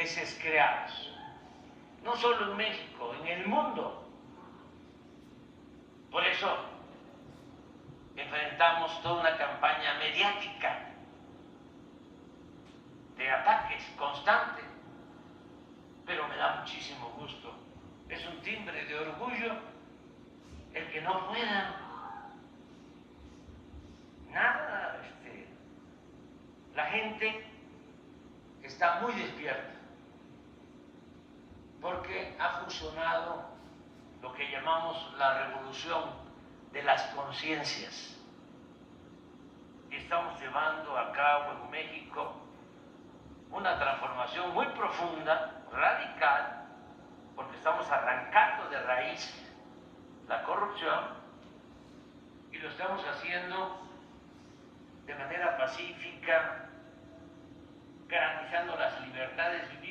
intereses creados, no solo en México, en el mundo. Por eso enfrentamos toda una campaña mediática de ataques constantes, pero me da muchísimo gusto. Es un timbre de orgullo el que no puedan nada. La gente está muy despierta porque ha funcionado lo que llamamos la revolución de las conciencias. Y estamos llevando a cabo en México una transformación muy profunda, radical, porque estamos arrancando de raíz la corrupción y lo estamos haciendo de manera pacífica, garantizando las libertades.